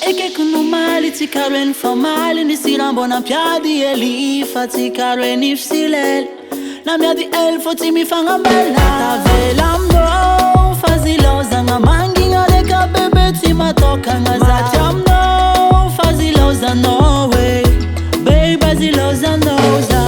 Eke kunomali tikaren famali nisirambona piadi elifa tikaren ifsilel na miadi elfo timi fangambela tavelamdo faziloza nga manginga leka bebe timatoka nga zatamno faziloza no way baby ziloza noza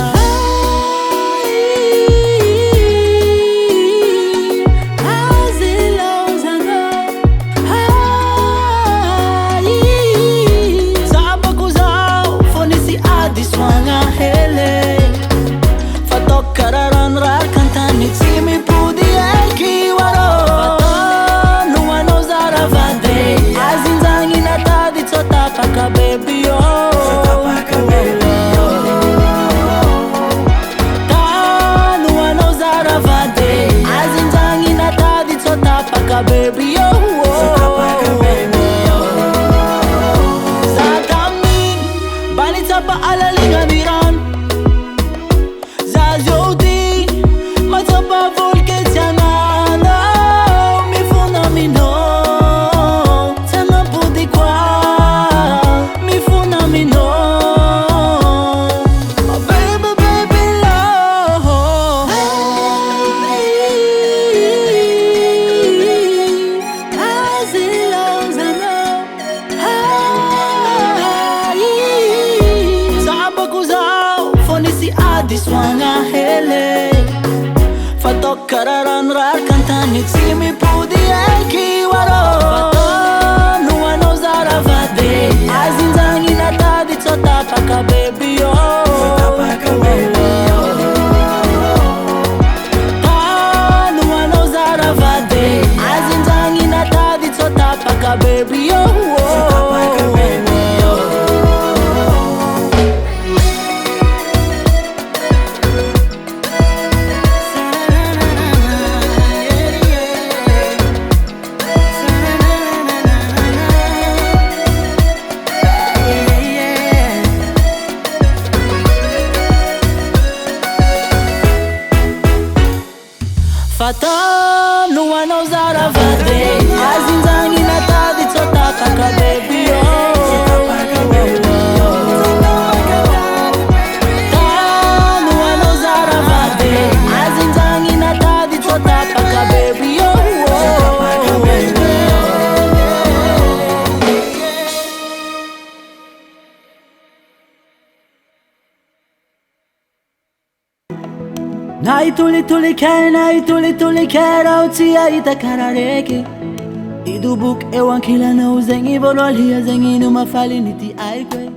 baby, Zatamin, banitapa alalinga miran Zazoti, matapa volke tianana Mi funa mi no, tana pudi kwa Mi funa mi no baby, baby, love Diswanga hele Fatok kararan rar kantani Tsimi pudi eki waro Fato nuwa no zaravade Azinzangi natadi tsota paka baby yo Ta nuwa no zaravade Azinzangi natadi tsota paka baby yo Fatam, no one knows out of a day. Azinzangi natadi tsota paka baby yo. Tam, no one knows out of a day. Azinzangi natadi tsota paka baby yo. Nai tuli kera utia ita karareke Idubuk ewan kila na uzengi Volwalia zengi numafali niti aikwe